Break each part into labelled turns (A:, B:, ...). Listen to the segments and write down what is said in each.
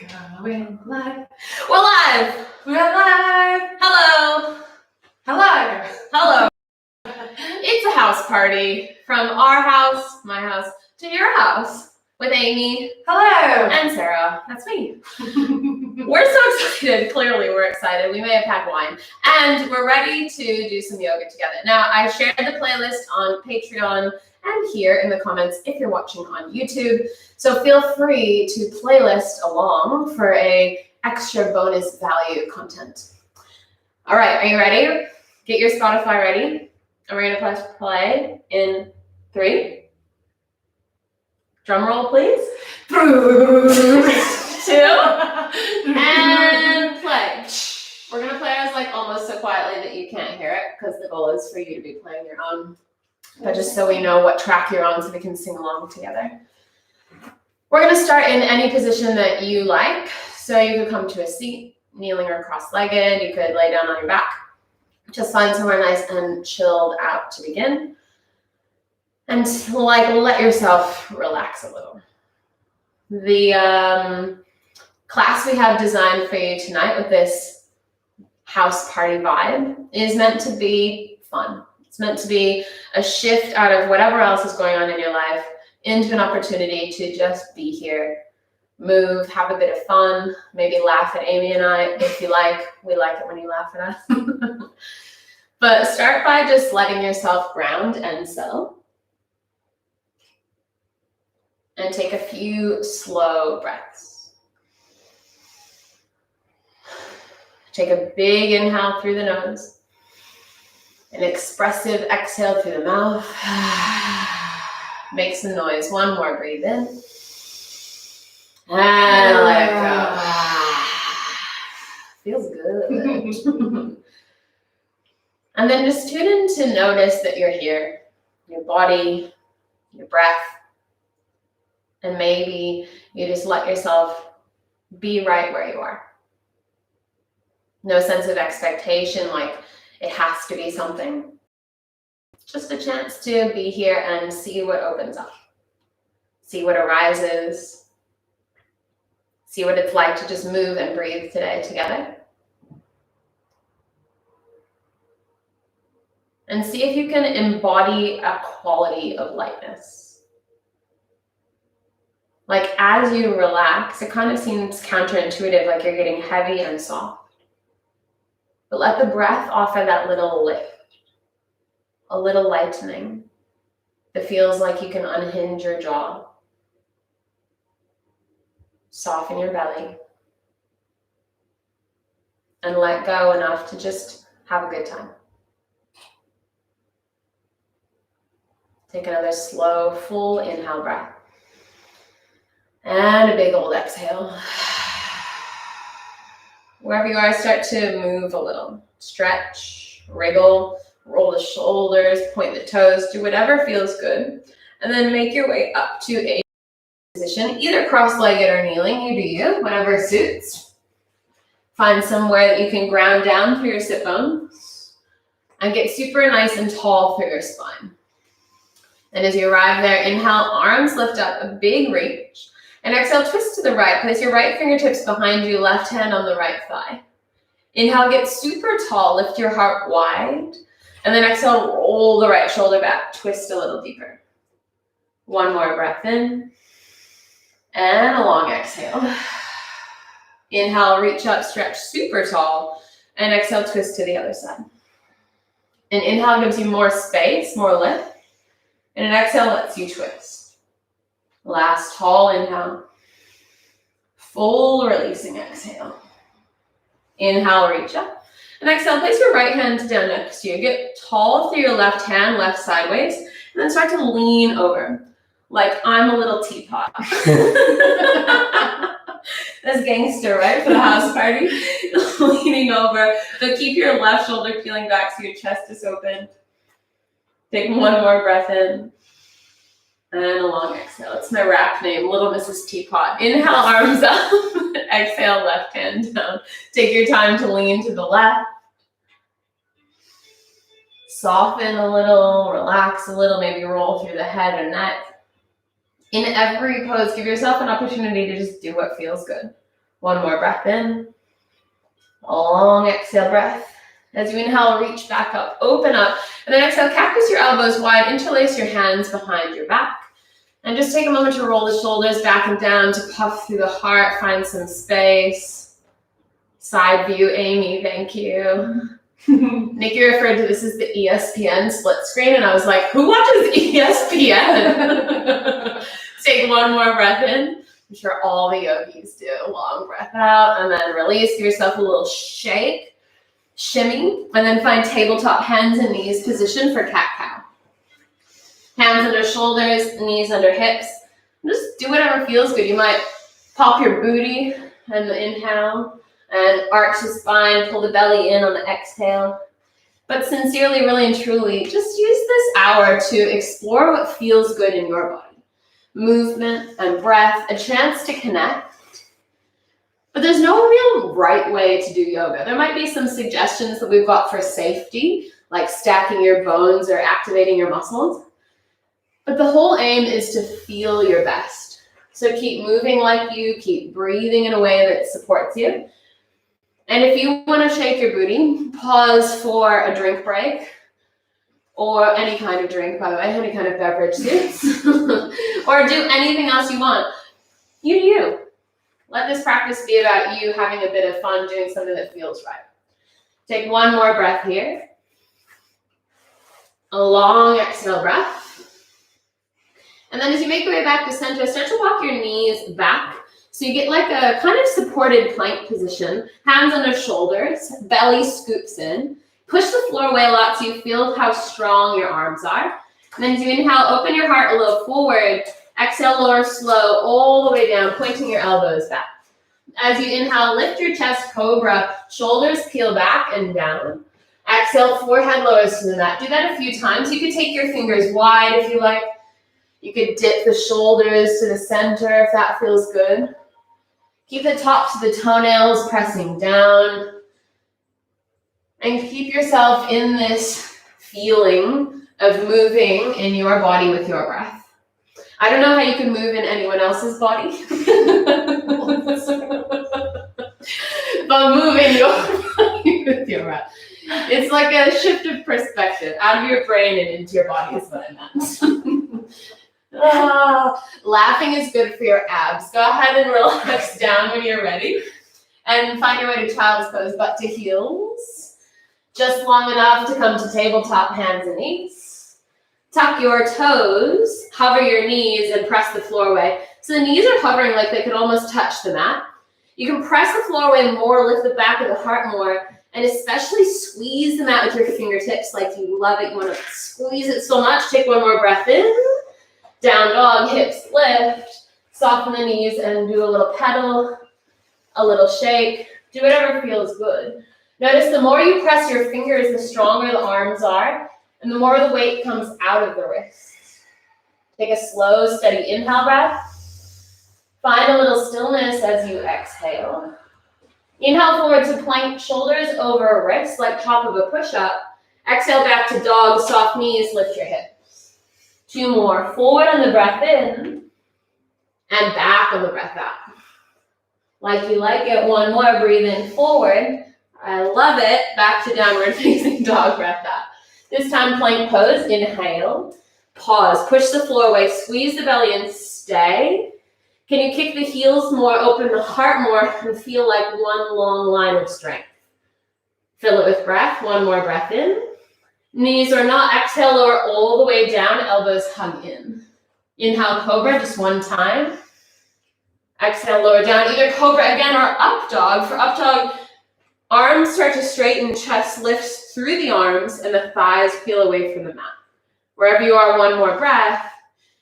A: We're live. We're live.
B: We're live.
A: Hello.
B: Hello.
A: Hello. It's a house party from our house, my house, to your house with Amy.
B: Hello.
A: And Sarah. That's me. We're so excited. Clearly, we're excited. We may have had wine. And we're ready to do some yoga together. Now, I shared the playlist on Patreon and here in the comments if you're watching on YouTube. So feel free to playlist along for a extra bonus value content. All right, are you ready? Get your Spotify ready. And we're going to press play in 3. Drum roll, please. 2. And play. We're going to play ours like almost so quietly that you can't hear it because the goal is for you to be playing your own. But just so we know what track you're on so we can sing along together. We're going to start in any position that you like. So you could come to a seat, kneeling or cross-legged. You could lay down on your back. Just find somewhere nice and chilled out to begin. And let yourself relax a little. The class we have designed for you tonight with this house party vibe is meant to be fun. It's meant to be a shift out of whatever else is going on in your life into an opportunity to just be here, move, have a bit of fun, maybe laugh at Amy and I if you like. We like it when you laugh at us. But start by just letting yourself ground and settle. And take a few slow breaths. Take a big inhale through the nose. An expressive exhale through the mouth. Make some noise. One more. Breathe in. And let it go. Feels good. And then just tune in to notice that you're here. Your body, your breath. And maybe you just let yourself be right where you are. No sense of expectation, like it has to be something. Just a chance to be here and see what opens up. See what arises. See what it's like to just move and breathe today together. And see if you can embody a quality of lightness. Like as you relax, it kind of seems counterintuitive, like you're getting heavy and soft. But let the breath offer that little lift, a little lightening that feels like you can unhinge your jaw, soften your belly, and let go enough to just have a good time. Take another slow, full inhale breath. And a big old exhale. Wherever you are, start to move a little. Stretch, wriggle, roll the shoulders, point the toes, do whatever feels good. And then make your way up to a position, either cross-legged or kneeling, you do you, whatever suits. Find somewhere that you can ground down through your sit bones and get super nice and tall through your spine. And as you arrive there, inhale, arms lift up, a big reach. And exhale, twist to the right. Place your right fingertips behind you, left hand on the right thigh. Inhale, get super tall, lift your heart wide. And then exhale, roll the right shoulder back, twist a little deeper. One more breath in. And a long exhale. Inhale, reach up, stretch super tall. And exhale, twist to the other side. And inhale gives you more space, more lift. And an exhale lets you twist. Last tall inhale. Full releasing exhale. Inhale, reach up. And exhale, place your right hand down next to you. Get tall through your left hand, left sideways. And then start to lean over. Like I'm a little teapot. That's gangster, right? For the house party. Leaning over. But keep your left shoulder peeling back so your chest is open. Take one more breath in. And a long exhale. It's my rap name, Little Mrs. Teapot. Inhale, arms up. Exhale, left hand down. Take your time to lean to the left. Soften a little, relax a little, maybe roll through the head or neck. In every pose, give yourself an opportunity to just do what feels good. One more breath in. A long exhale breath. As you inhale, reach back up, open up, and then exhale, cactus your elbows wide, interlace your hands behind your back. And just take a moment to roll the shoulders back and down, to puff through the heart, find some space. Side view, Amy, thank you. Nikki referred to this as the ESPN split screen, and I was like, who watches ESPN? Take one more breath in. I'm sure all the yogis do. Long breath out, and then release. Give yourself a little shake. Shimmy, and then find tabletop hands and knees position for cat-cow. Hands under shoulders, knees under hips. Just do whatever feels good. You might pop your booty and the inhale and arch the spine, pull the belly in on the exhale. But sincerely, really and truly, just use this hour to explore what feels good in your body. Movement and breath, a chance to connect. But there's no real right way to do yoga. There might be some suggestions that we've got for safety, like stacking your bones or activating your muscles. But the whole aim is to feel your best. So keep moving like you, keep breathing in a way that supports you. And if you want to shake your booty, pause for a drink break, or any kind of drink, by the way, any kind of beverage suits, or do anything else you want. You do you. Let this practice be about you having a bit of fun doing something that feels right. Take one more breath here. A long exhale breath. And then as you make your way back to center, start to walk your knees back. So you get like a kind of supported plank position. Hands under shoulders, belly scoops in. Push the floor away a lot so you feel how strong your arms are. And then as you inhale, open your heart a little forward. Exhale, lower slow, all the way down, pointing your elbows back. As you inhale, lift your chest, cobra, shoulders peel back and down. Exhale, forehead lowers to the mat. Do that a few times. You could take your fingers wide if you like. You could dip the shoulders to the center if that feels good. Keep the tops of the toenails pressing down. And keep yourself in this feeling of moving in your body with your breath. I don't know how you can move in anyone else's body, but move in your body with your breath. It's like a shift of perspective out of your brain and into your body is what I meant. Laughing is good for your abs. Go ahead and relax down when you're ready. And find your way to child's pose, butt to heels. Just long enough to come to tabletop hands and knees. Tuck your toes, hover your knees, and press the floor away. So the knees are hovering like they could almost touch the mat. You can press the floor away more, lift the back of the heart more, and especially squeeze the mat with your fingertips like you love it. You want to squeeze it so much. Take one more breath in. Down dog, hips lift. Soften the knees and do a little pedal, a little shake. Do whatever feels good. Notice the more you press your fingers, the stronger the arms are. And the more the weight comes out of the wrists. Take a slow, steady inhale breath. Find a little stillness as you exhale. Inhale forward to plank, shoulders over wrists like top of a push-up. Exhale back to dog, soft knees, lift your hips. Two more. Forward on the breath in and back on the breath out. Like you like it. One more. Breathe in forward. I love it. Back to downward facing dog, breath out. This time, plank pose, inhale, pause, push the floor away, squeeze the belly and stay. Can you kick the heels more, open the heart more, and feel like one long line of strength? Fill it with breath, one more breath in. Knees or not, exhale, lower all the way down, elbows hug in. Inhale, cobra, just one time. Exhale, lower down, either cobra again or up dog. For up dog, arms start to straighten, chest lifts through the arms, and the thighs peel away from the mat. Wherever you are, one more breath.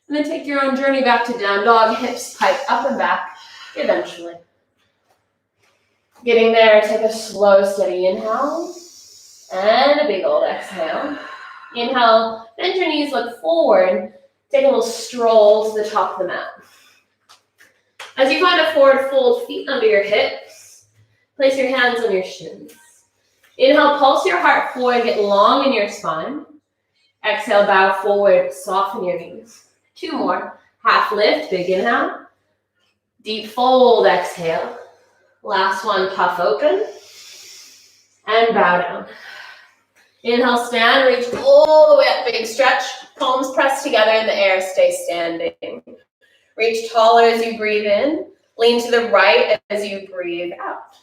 A: And then take your own journey back to down dog, hips pike up and back, eventually. Getting there, take a slow, steady inhale, and a big old exhale. Inhale, bend your knees, look forward. Take a little stroll to the top of the mat. As you find a forward fold, feet under your hips, place your hands on your shins. Inhale, pulse your heart forward, get long in your spine. Exhale, bow forward, soften your knees. Two more. Half lift, big inhale. Deep fold, exhale. Last one, puff open. And bow down. Inhale, stand, reach all the way up, big stretch. Palms pressed together in the air, stay standing. Reach taller as you breathe in. Lean to the right as you breathe out.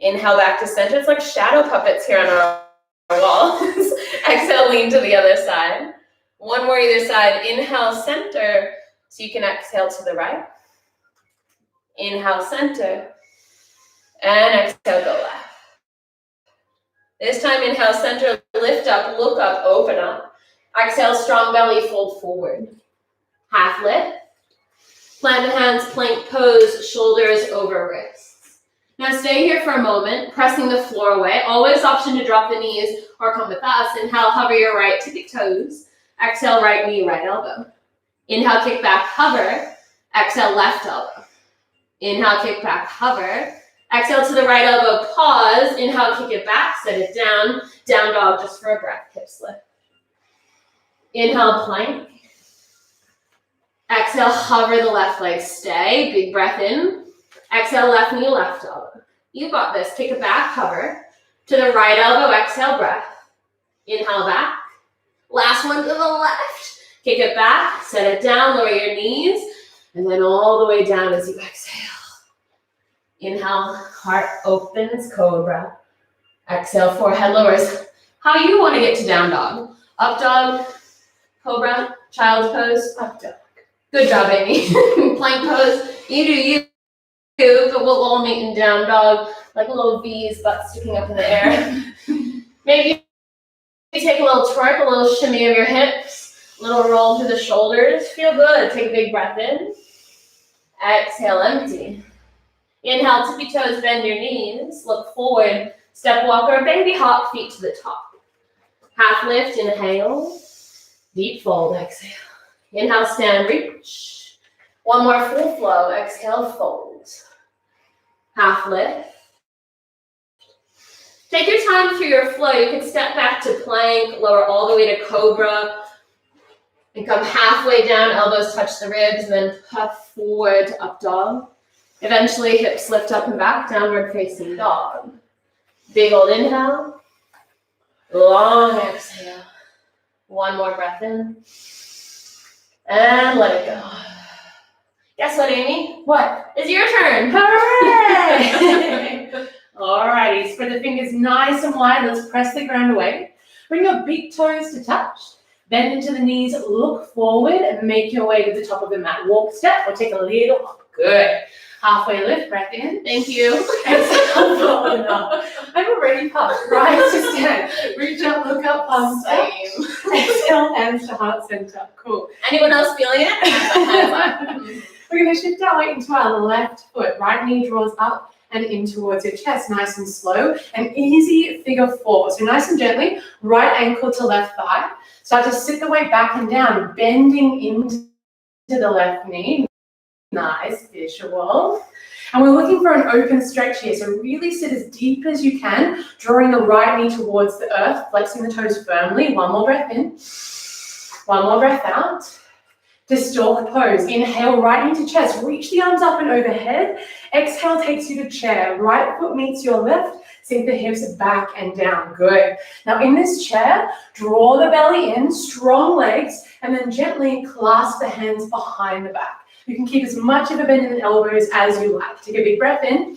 A: Inhale back to center. It's like shadow puppets here on our walls. Exhale, lean to the other side. One more either side. Inhale, center, so you can exhale to the right. Inhale, center. And exhale, go left. This time, inhale, center, lift up, look up, open up. Exhale, strong belly, fold forward. Half lift. Plant the hands, plank pose, shoulders over wrists. Now stay here for a moment, pressing the floor away. Always option to drop the knees or come with us. Inhale, hover your right tippy toes. Exhale, right knee, right elbow. Inhale, kick back, hover. Exhale, left elbow. Inhale, kick back, hover. Exhale to the right elbow, pause. Inhale, kick it back, set it down. Down dog just for a breath, hips lift. Inhale, plank. Exhale, hover the left leg, stay. Big breath in. Exhale, left knee, left elbow. You got this. Kick it back, hover. To the right elbow, exhale, breath. Inhale, back. Last one to the left. Kick it back, set it down, lower your knees, and then all the way down as you exhale. Inhale, heart opens, cobra. Exhale, forehead lowers. How you want to get to down dog? Up dog, cobra, child's pose, up dog. Good job, Amy. Plank pose, you do you, but we'll all meet in down dog, like little V's, butt sticking up in the air. Maybe you take a little twerk, a little shimmy of your hips, a little roll through the shoulders. Feel good. Take a big breath in. Exhale, empty. Inhale, tippy toes, bend your knees. Look forward. Step walker, baby hop, feet to the top. Half lift, inhale. Deep fold, exhale. Inhale, stand, reach. One more full flow. Exhale, fold. Half lift. Take your time through your flow. You can step back to plank, lower all the way to cobra, and come halfway down, elbows touch the ribs, and then puff forward to up dog. Eventually, hips lift up and back, downward facing dog. Big old inhale. Long exhale. One more breath in. And let it go. Guess what, Amy?
B: What?
A: It's your turn.
B: Hooray! Alrighty, spread the fingers nice and wide. Let's press the ground away. Bring your big toes to touch. Bend into the knees, look forward, and make your way to the top of the mat. Walk step or take a little hop. Good. Halfway lift, breath in.
A: Thank you.
B: Exhale, forward up. I'm already pumped. Rise to stand. Reach up, look up, palms up.
A: Same.
B: Exhale, hands to heart center. Cool.
A: Anyone else feeling it?
B: We're going to shift our weight into our left foot. Right knee draws up and in towards your chest, nice and slow. An easy figure four. So nice and gently, right ankle to left thigh. Start to sit the weight back and down, bending into the left knee. Nice visual. And we're looking for an open stretch here. So really sit as deep as you can, drawing the right knee towards the earth, flexing the toes firmly. One more breath in. One more breath out. To stork pose. Inhale, right knee to chest. Reach the arms up and overhead. Exhale takes you to chair. Right foot meets your left. Sink the hips back and down. Good. Now in this chair, draw the belly in, strong legs, and then gently clasp the hands behind the back. You can keep as much of a bend in the elbows as you like. Take a big breath in.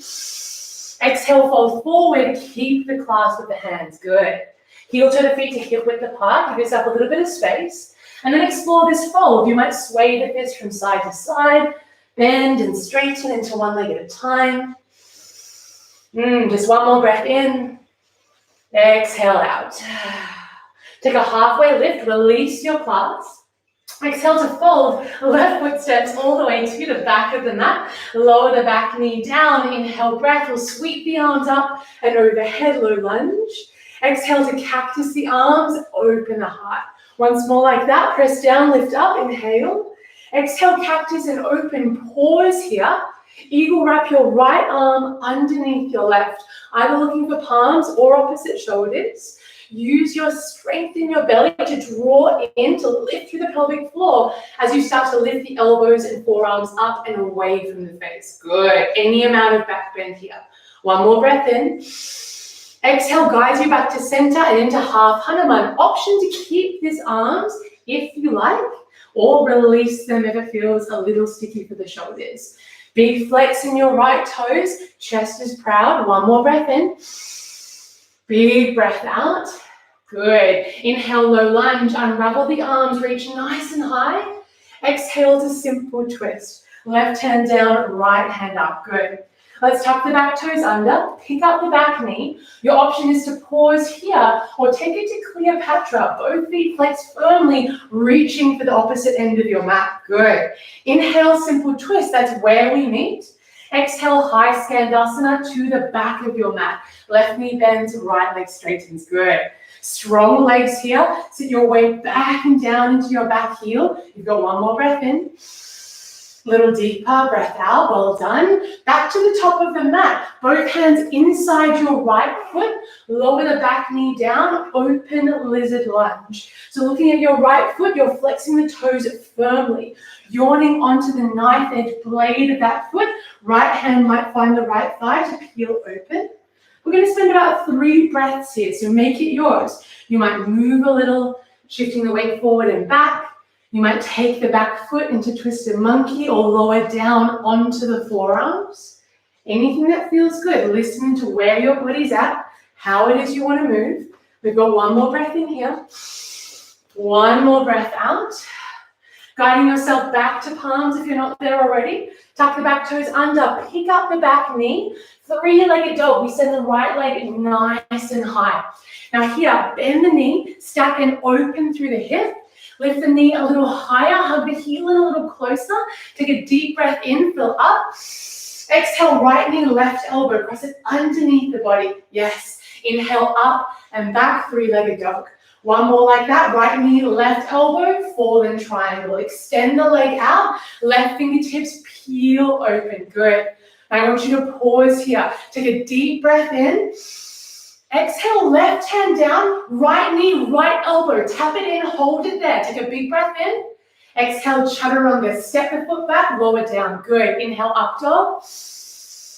B: Exhale, fold forward. Keep the clasp with the hands. Good. Heel toe the feet to hip width apart. Give yourself a little bit of space. And then explore this fold. You might sway the fist from side to side. Bend and straighten into one leg at a time. Just one more breath in. Exhale out. Take a halfway lift. Release your clasp. Exhale to fold, left foot steps all the way to the back of the mat. Lower the back knee down. Inhale, breath. We'll sweep the arms up and overhead, low lunge. Exhale to cactus the arms, open the heart. Once more like that, press down, lift up, inhale. Exhale, cactus and open, pause here. Eagle wrap your right arm underneath your left, either looking for palms or opposite shoulders. Use your strength in your belly to draw in, to lift through the pelvic floor as you start to lift the elbows and forearms up and away from the face. Good. Any amount of back bend here. One more breath in. Exhale, guides you back to center and into half Hanuman. Option to keep these arms if you like, or release them if it feels a little sticky for the shoulders. Big flex in your right toes, chest is proud. One more breath in. Big breath out. Good. Inhale, low lunge, unravel the arms, reach nice and high. Exhale to simple twist. Left hand down, right hand up. Good. Let's tuck the back toes under, pick up the back knee. Your option is to pause here or take it to Cleopatra. Both feet flex firmly, reaching for the opposite end of your mat. Good. Inhale, simple twist. That's where we meet. Exhale, high Skandasana to the back of your mat. Left knee bends, right leg straightens. Good. Strong legs here. Sit your weight back and down into your back heel. You've got one more breath in. Little deeper, breath out, well done. Back to the top of the mat, both hands inside your right foot, lower the back knee down, open lizard lunge. So looking at your right foot, you're flexing the toes firmly, yawning onto the knife edge blade of that foot. Right hand might find the right thigh to peel open. We're going to spend about 3 breaths here, so make it yours. You might move a little, shifting the weight forward and back. You might take the back foot into twisted monkey or lower down onto the forearms. Anything that feels good. Listen to where your body's at, how it is you want to move. We've got one more breath in here. One more breath out. Guiding yourself back to palms if you're not there already. Tuck the back toes under. Pick up the back knee. 3-legged dog. We send the right leg nice and high. Now here, bend the knee, stack and open through the hip. Lift the knee a little higher, hug the heel in a little closer. Take a deep breath in, fill up. Exhale, right knee, left elbow, press it underneath the body. Yes. Inhale, up and back, 3-legged dog. One more like that, right knee, left elbow, fallen triangle. Extend the leg out, left fingertips peel open. Good. I want you to pause here. Take a deep breath in. Exhale, left hand down, right knee, right elbow. Tap it in, hold it there. Take a big breath in. Exhale, chaturanga. Step the foot back, lower down. Good. Inhale, up dog.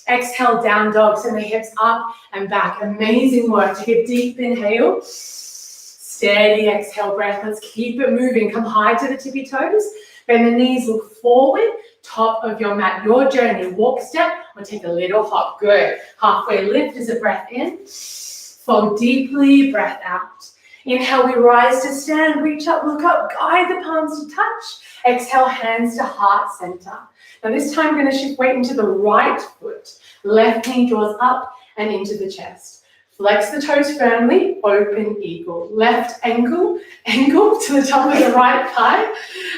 B: Exhale, down dog. Send the hips up and back. Amazing work. Take a deep inhale. Steady exhale breath. Let's keep it moving. Come high to the tippy toes. Bend the knees, look forward. Top of your mat. Your journey. Walk, step, or take a little hop. Good. Halfway lift is a breath in. Fold deeply, breath out. Inhale, we rise to stand, reach up, look up, guide the palms to touch. Exhale, hands to heart center. Now this time we're going to shift weight into the right foot. Left knee draws up and into the chest. Flex the toes firmly, open eagle. Left ankle to the top of the right thigh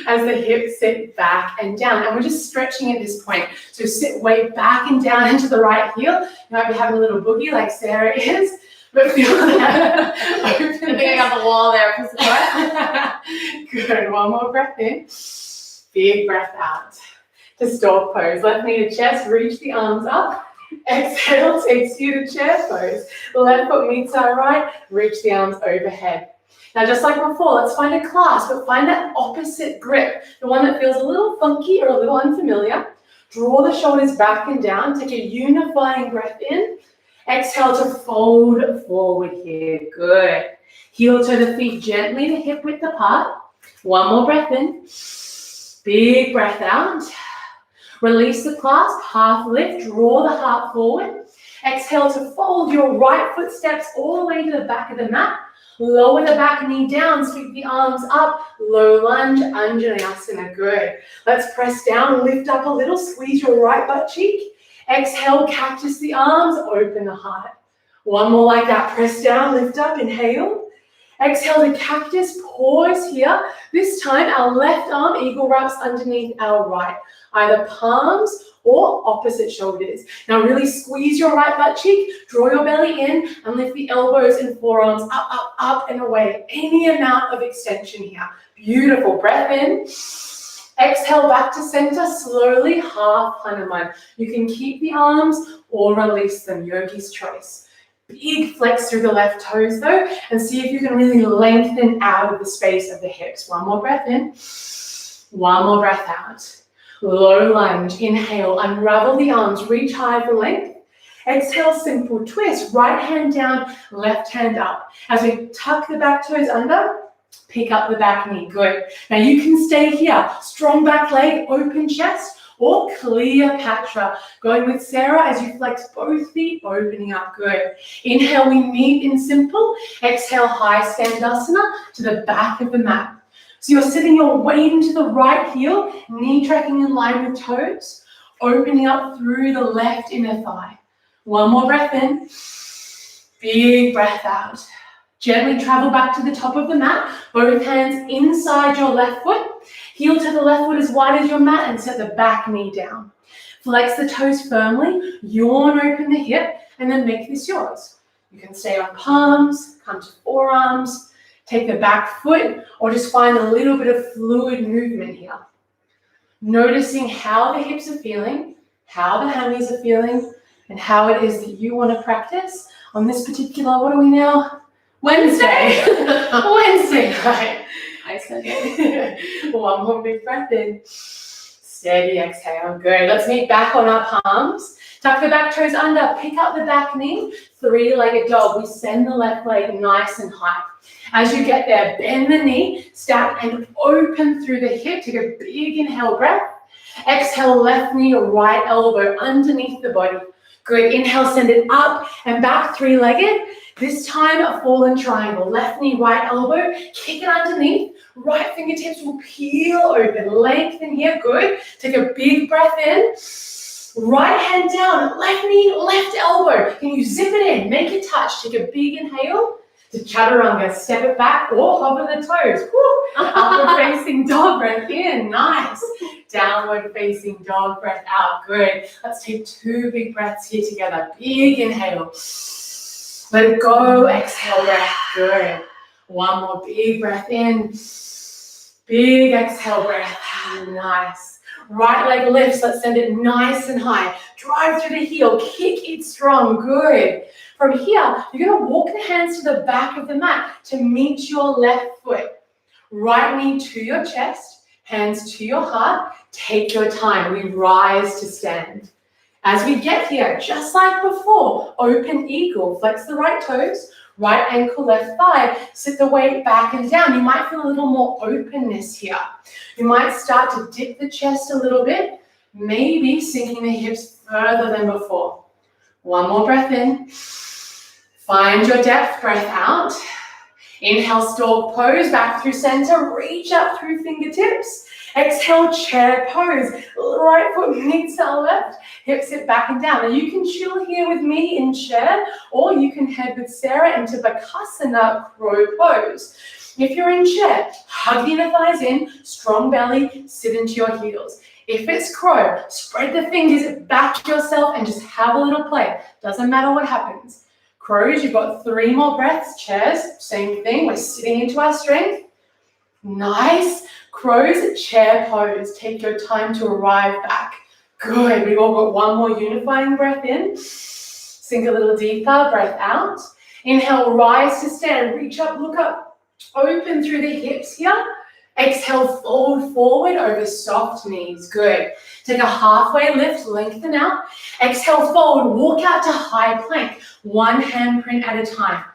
B: as the hips sit back and down. And we're just stretching at this point. So sit way back and down into the right heel. You might be having a little boogie like Sarah is. But feel that. I think I got the wall there for support. Good. One more breath in. Big breath out. To stork pose. Left knee to chest. Reach the arms up. Exhale takes you to chair pose. Left foot meets our right. Reach the arms overhead. Now, just like before, let's find a clasp, but find that opposite grip. The one that feels a little funky or a little unfamiliar. Draw the shoulders back and down. Take a unifying breath in. Exhale to fold forward here. Good. Heel to the feet gently to hip width apart. One more breath in. Big breath out. Release the clasp, half lift, draw the heart forward. Exhale to fold your right foot steps all the way to the back of the mat. Lower the back knee down, sweep the arms up. Low lunge, Anjaneyasana. Good. Let's press down, lift up a little, squeeze your right butt cheek. Exhale, cactus the arms, open the heart. One more like that. Press down, lift up, inhale. Exhale to cactus, pause here. This time, our left arm eagle wraps underneath our right. Either palms or opposite shoulders. Now really squeeze your right butt cheek, draw your belly in, and lift the elbows and forearms up, up, up, and away. Any amount of extension here. Beautiful. Breath in. Exhale back to center, slowly half Hanuman. You can keep the arms or release them, yogi's choice. Big flex through the left toes though, and see if you can really lengthen out of the space of the hips. One more breath in, one more breath out. Low lunge, inhale, unravel the arms, reach high for length. Exhale, simple twist, right hand down, left hand up. As we tuck the back toes under, pick up the back knee, good. Now you can stay here, strong back leg, open chest, or Cleopatra. Going with Sarah as you flex both feet, opening up, good. Inhale, we meet in simple. Exhale, high Skandasana to the back of the mat. So you're sitting your weight into the right heel, knee tracking in line with toes, opening up through the left inner thigh. One more breath in, big breath out. Gently travel back to the top of the mat, both hands inside your left foot, heel to the left foot as wide as your mat and set the back knee down. Flex the toes firmly, yawn open the hip, and then make this yours. You can stay on palms, come to forearms, take the back foot, or just find a little bit of fluid movement here. Noticing how the hips are feeling, how the hammies are feeling, and how it is that you want to practice on this particular, what are we now? Wednesday. Wednesday night.
A: I said it.
B: One more big breath in. Steady exhale. Good. Let's meet back on our palms. Tuck the back toes under. Pick up the back knee. Three-legged dog. We send the left leg nice and high. As you get there, bend the knee, stack and open through the hip. Take a big inhale breath. Exhale, left knee, right elbow underneath the body. Good. Inhale, send it up and back, three-legged. This time, a fallen triangle. Left knee, right elbow. Kick it underneath. Right fingertips will peel open. Lengthen here. Good. Take a big breath in. Right hand down. Left knee, left elbow. Can you zip it in? Make it touch. Take a big inhale to chaturanga. Step it back or hover the toes. Upward facing dog breath in. Nice. Downward facing dog breath out. Good. Let's take two big breaths here together. Big inhale. Let it go. Exhale breath. Good. One more big breath in. Big exhale breath. Nice. Right leg lifts. Let's send it nice and high. Drive through the heel. Kick it strong. Good. From here, you're going to walk the hands to the back of the mat to meet your left foot. Right knee to your chest. Hands to your heart. Take your time. We rise to stand. As we get here, just like before, open eagle. Flex the right toes, right ankle, left thigh. Sit the weight back and down. You might feel a little more openness here. You might start to dip the chest a little bit, maybe sinking the hips further than before. One more breath in. Find your depth, breath out. Inhale, stork pose, back through center. Reach up through fingertips. Exhale, chair pose. Right foot meets our left. Hips sit back and down. Now you can chill here with me in chair, or you can head with Sarah into Bakasana crow pose. If you're in chair, hug the inner thighs in, strong belly, sit into your heels. If it's crow, spread the fingers, back yourself, and just have a little play. Doesn't matter what happens. Crows, you've got 3 more breaths. Chairs, same thing. We're sitting into our strength. Nice. Crows, chair pose. Take your time to arrive back. Good. We've all got one more unifying breath in. Sink a little deeper. Breath out. Inhale, rise to stand. Reach up, look up. Open through the hips here. Exhale, fold forward over soft knees. Good. Take a halfway lift, lengthen out. Exhale, forward, walk out to high plank. One handprint at a time.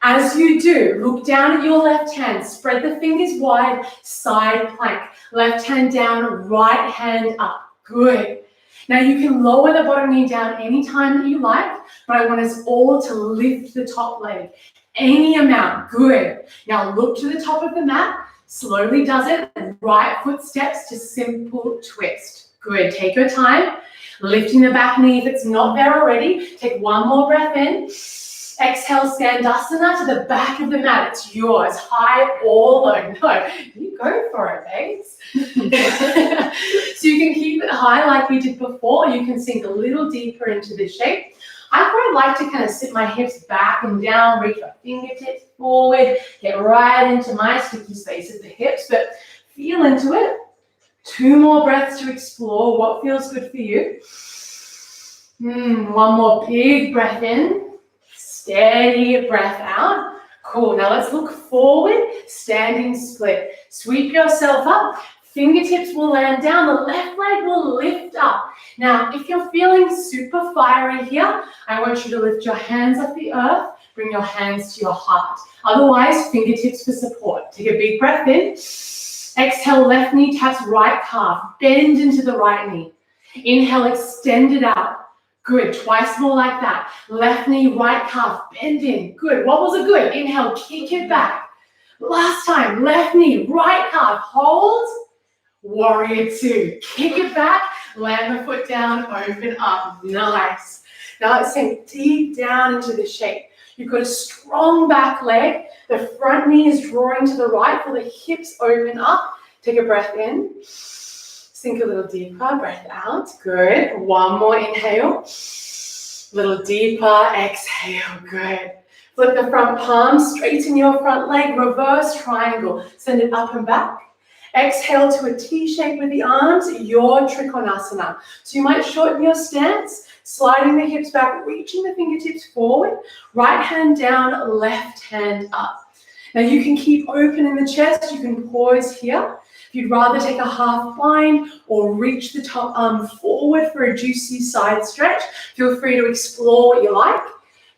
B: As you do, look down at your left hand. Spread the fingers wide, side plank. Left hand down, right hand up. Good. Now you can lower the bottom knee down anytime that you like, but I want us all to lift the top leg. Any amount. Good. Now look to the top of the mat. Slowly does it. Right foot steps to simple twist. Good. Take your time. Lifting the back knee if it's not there already. Take one more breath in. Exhale, Skandasana to the back of the mat. It's yours. High or low. No, you go for it, babes. So you can keep it high like we did before. You can sink a little deeper into the shape. I quite like to kind of sit my hips back and down, reach my fingertips forward, get right into my sticky space at the hips, but feel into it. 2 more breaths to explore what feels good for you. One more big breath in. Steady breath out. Cool. Now let's look forward, standing split. Sweep yourself up. Fingertips will land down. The left leg will lift up. Now, if you're feeling super fiery here, I want you to lift your hands off the earth. Bring your hands to your heart. Otherwise, fingertips for support. Take a big breath in. Exhale, left knee taps right calf. Bend into the right knee. Inhale, extend it out. Good. Twice more like that. Left knee, right calf. Bend in. Good. What was it good? Inhale, kick it back. Last time. Left knee, right calf. Hold. Warrior two. Kick it back. Land the foot down. Open up. Nice. Now let's sink deep down into the shape. You've got a strong back leg. The front knee is drawing to the right. Feel the hips open up. Take a breath in. Sink a little deeper. Breath out. Good. One more inhale. Little deeper. Exhale. Good. Flip the front palm. Straighten your front leg. Reverse triangle. Send it up and back. Exhale to a T shape with the arms. Your Trikonasana. So you might shorten your stance. Sliding the hips back, reaching the fingertips forward, right hand down, left hand up. Now you can keep open in the chest, you can pause here. If you'd rather take a half bind or reach the top arm forward for a juicy side stretch, feel free to explore what you like.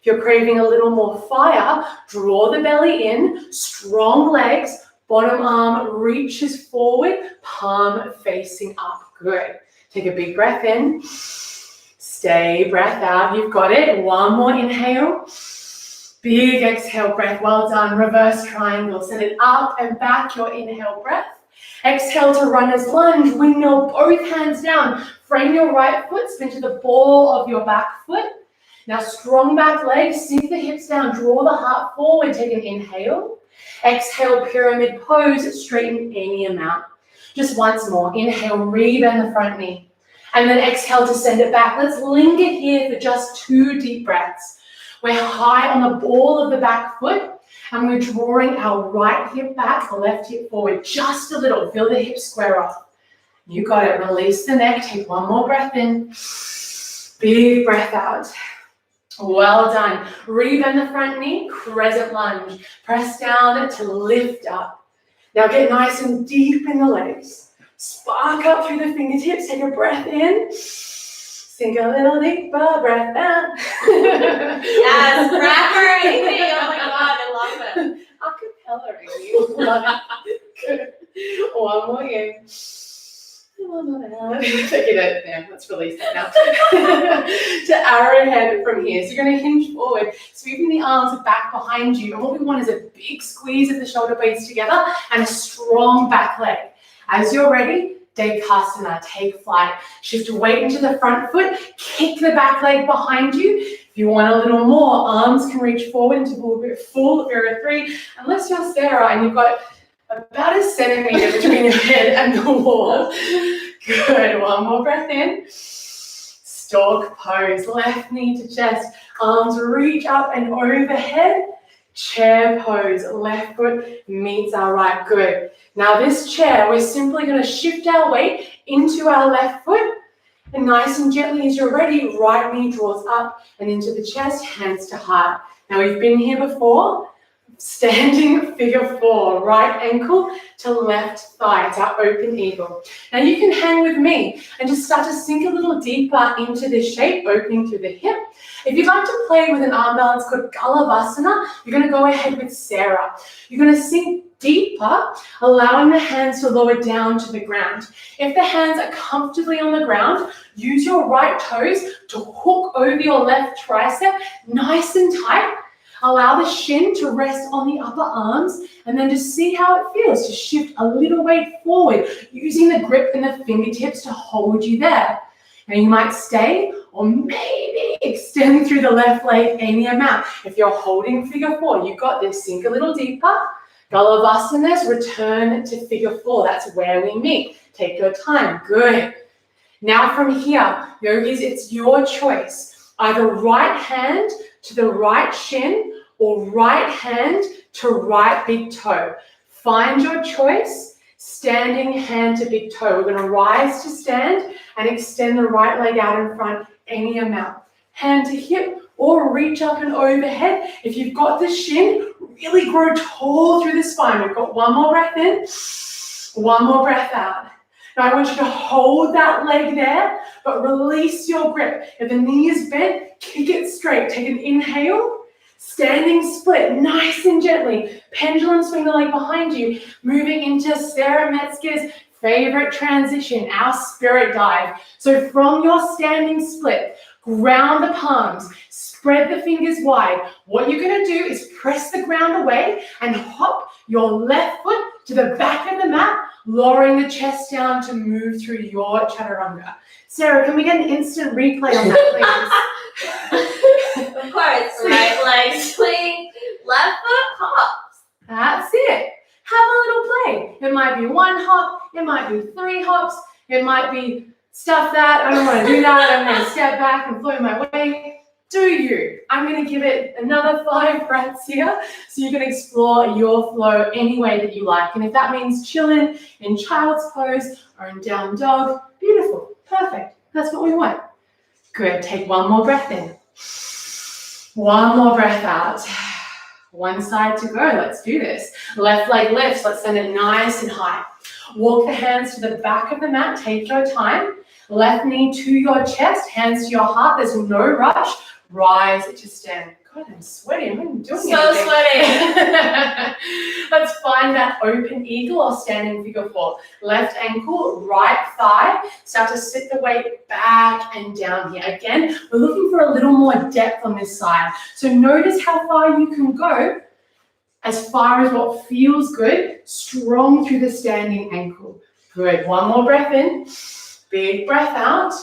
B: If you're craving a little more fire, draw the belly in, strong legs, bottom arm reaches forward, palm facing up. Good. Take a big breath in. Stay, breath out. You've got it. One more inhale. Big exhale breath. Well done. Reverse triangle. Send it up and back. Your inhale breath. Exhale to runner's lunge. Windmill both hands down. Frame your right foot. Spin to the ball of your back foot. Now strong back leg. Sink the hips down. Draw the heart forward. Take an inhale. Exhale, pyramid pose. Straighten any amount. Just once more. Inhale, rebend the front knee. And then exhale to send it back. Let's linger here for just 2 deep breaths. We're high on the ball of the back foot and we're drawing our right hip back, the left hip forward just a little. Feel the hips square off. You got it. Release the neck. Take one more breath in. Big breath out. Well done. Rebend the front knee, crescent lunge. Press down to lift up. Now get nice and deep in the legs. Spark up through the fingertips. Take a breath in. Sink a little deeper. Breath out.
A: Yes, rapper Amy. Oh my God, I love it.
B: Acapella Amy. Love it. Good. One more in. Take it out there. Let's release that now. To arrowhead from here. So you're going to hinge forward, sweeping the arms back behind you. And what we want is a big squeeze of the shoulder blades together and a strong back leg. As you're ready, Dekasana, take flight. Shift weight into the front foot, kick the back leg behind you. If you want a little more, arms can reach forward into full Vera 3. Unless you're Sarah and you've got about a centimeter between your head and the wall. Good, one more breath in. Stork pose, left knee to chest, arms reach up and overhead. Chair pose, left foot meets our right. Good. Now this chair, we're simply going to shift our weight into our left foot. And nice and gently as you're ready, right knee draws up and into the chest, hands to heart. Now we've been here before. Standing figure 4, right ankle to left thigh. It's our open eagle. Now you can hang with me and just start to sink a little deeper into this shape, opening through the hip. If you'd like to play with an arm balance called Galavasana, you're going to go ahead with Sarah. You're going to sink deeper, allowing the hands to lower down to the ground. If the hands are comfortably on the ground, use your right toes to hook over your left tricep, nice and tight. Allow the shin to rest on the upper arms and then just see how it feels to shift a little weight forward, using the grip in the fingertips to hold you there. Now you might stay or maybe extend through the left leg any amount. If you're holding figure 4, you've got this. Sink a little deeper. Galavasanas, return to figure 4. That's where we meet. Take your time. Good. Now from here, yogis, it's your choice. Either right hand to the right shin or right hand to right big toe. Find your choice. Standing hand to big toe. We're going to rise to stand and extend the right leg out in front any amount. Hand to hip or reach up and overhead. If you've got the shin, really grow tall through the spine. We've got one more breath in, one more breath out. Now I want you to hold that leg there, but release your grip. If the knee is bent, kick it straight. Take an inhale, standing split, nice and gently. Pendulum swing the leg behind you, moving into Sarah Metzger's favorite transition, our spirit dive. So from your standing split, ground the palms, spread the fingers wide. What you're going to do is press the ground away and hop your left foot to the back of the mat, lowering the chest down to move through your chaturanga. Sarah, can we get an instant replay on that, please?
A: Of course. Right leg swing, left foot hops.
B: That's it. Have a little play. It might be one hop, it might be 3 hops, it might be stuff that, I don't want to do that, I'm going to step back and float my way. Do you? I'm going to give it another 5 breaths here so you can explore your flow any way that you like. And if that means chilling in child's pose or in down dog, beautiful, perfect. That's what we want. Good. Take one more breath in. One more breath out. One side to go. Let's do this. Left leg lifts. Let's send it nice and high. Walk the hands to the back of the mat. Take your time. Left knee to your chest, hands to your heart. There's no rush. Rise to stand. God, I'm sweaty. I'm not doing anything.
A: So sweaty.
B: Let's find that open eagle or standing figure 4. Left ankle, right thigh. Start to sit the weight back and down here. Again, we're looking for a little more depth on this side. So notice how far you can go, as far as what feels good, strong through the standing ankle. Good. One more breath in. Big breath out.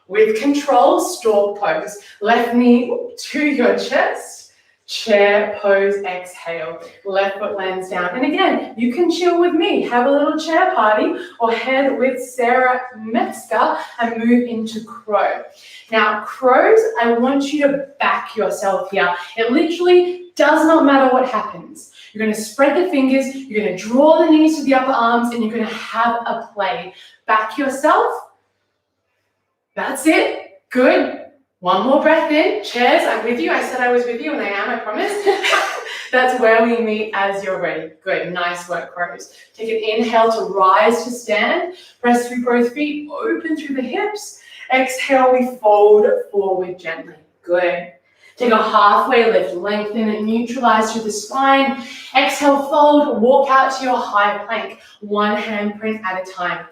B: With control, stork pose. Left knee to your chest. Chair pose, exhale. Left foot lands down. And again, you can chill with me. Have a little chair party or head with Sarah Metzger and move into crow. Now, crows, I want you to back yourself here. It literally does not matter what happens. You're going to spread the fingers, you're going to draw the knees to the upper arms, and you're going to have a play. Back yourself. That's it. Good. One more breath in. Chairs, I'm with you. I said I was with you, and I am, I promise. That's where we meet as you're ready. Good. Nice work, crows. Take an inhale to rise to stand. Press through both feet. Open through the hips. Exhale, we fold forward gently. Good. Take a halfway lift. Lengthen and neutralize through the spine. Exhale, fold. Walk out to your high plank. One handprint at a time.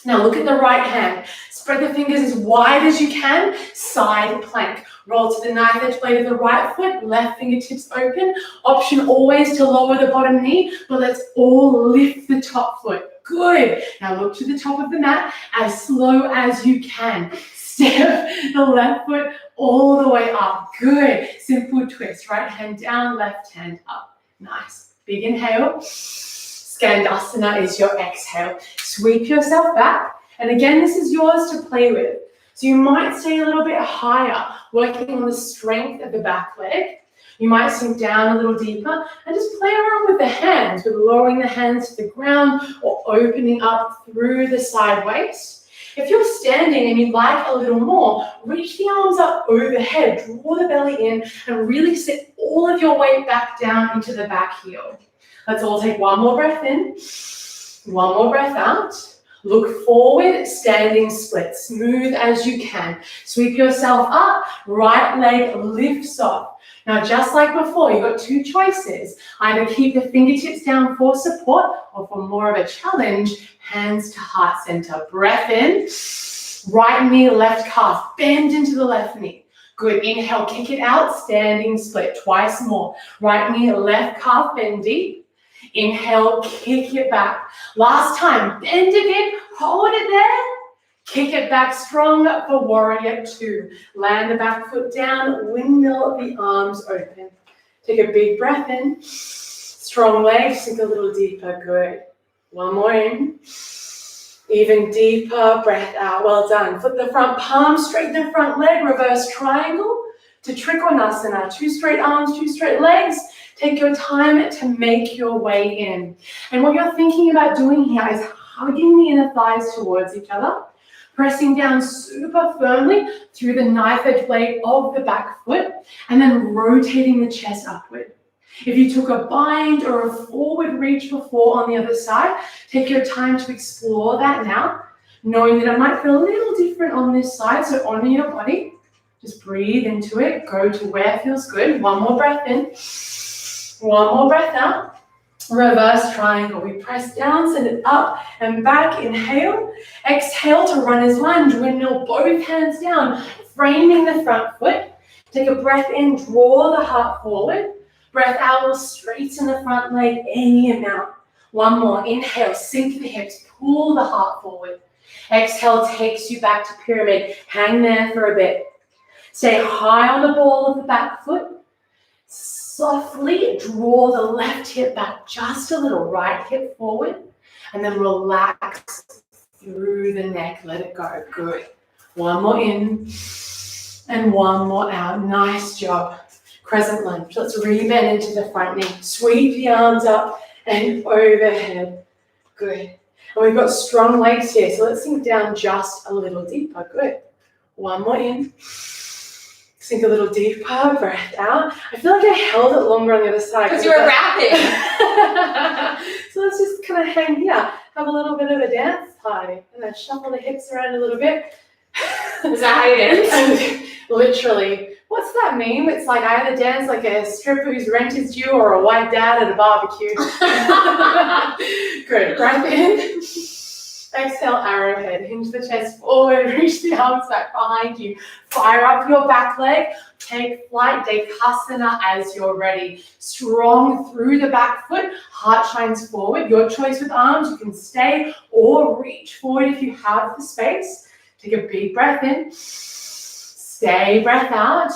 B: Now look at the right hand. Spread the fingers as wide as you can. Side plank. Roll to the knife edge blade of the right foot. Left fingertips open. Option always to lower the bottom knee, but let's all lift the top foot. Good. Now look to the top of the mat as slow as you can. Step the left foot all the way up. Good. Simple twist. Right hand down, left hand up. Nice. Big inhale. Skandasana is your exhale. Sweep yourself back. And again, this is yours to play with. So you might stay a little bit higher, working on the strength of the back leg. You might sink down a little deeper and just play around with the hands, with lowering the hands to the ground or opening up through the side waist. If you're standing and you'd like a little more, reach the arms up overhead, draw the belly in, and really sit all of your weight back down into the back heel. Let's all take one more breath in, one more breath out. Look forward, standing split, smooth as you can. Sweep yourself up, right leg lifts off. Now, just like before, you've got 2 choices. Either keep the fingertips down for support or for more of a challenge, hands to heart center. Breath in, right knee, left calf, bend into the left knee. Good, inhale, kick it out, standing split, twice more. Right knee, left calf, bend deep. Inhale, kick it back. Last time, bend again, hold it there. Kick it back strong for warrior 2. Land the back foot down, windmill the arms open. Take a big breath in. Strong legs, sink a little deeper, good. One more in. Even deeper, breath out, well done. Flip the front palm, straighten the front leg, reverse triangle to Trikonasana. 2 straight arms, 2 straight legs. Take your time to make your way in. And what you're thinking about doing here is hugging the inner thighs towards each other. pressing down super firmly through the knife edge blade of the back foot, and then rotating the chest upward. If you took a bind or a forward reach before on the other side, take your time to explore that now, knowing that it might feel a little different on this side, so honor your body. Just breathe into it, go to where it feels good. One more breath in, one more breath out. Reverse triangle. We press down, send it up and back. Inhale. Exhale to runner's lunge. Windmill both hands down, framing the front foot. Take a breath in, draw the heart forward. Breath out, will straighten the front leg any amount. One more. Inhale, sink the hips, pull the heart forward. Exhale takes you back to pyramid. Hang there for a bit. Stay high on the ball of the back foot. Softly draw the left hip back just a little, right hip forward, and then relax through the neck. Let it go. Good. One more in and one more out. Nice job. Crescent lunge. Let's rebend into the front knee. Sweep the arms up and overhead. Good. And we've got strong legs here, so let's sink down just a little deeper. Good. One more in. Sink a little deeper, breath out. I feel like I held it longer on the other side.
A: Because you were rapping.
B: So let's just kind of hang here. Have a little bit of a dance party. And then shuffle the hips around a little bit.
A: Is that how it ends?
B: Literally. What's that mean? It's like I either dance like a stripper whose rent is due or a white dad at a barbecue. Good. Breath in. Exhale, arrowhead. Hinge the chest forward. Reach the arms back behind you. Fire up your back leg. Take flight. Dekasana as you're ready. Strong through the back foot. Heart shines forward. Your choice with arms. You can stay or reach forward if you have the space. Take a big breath in. Stay, breath out.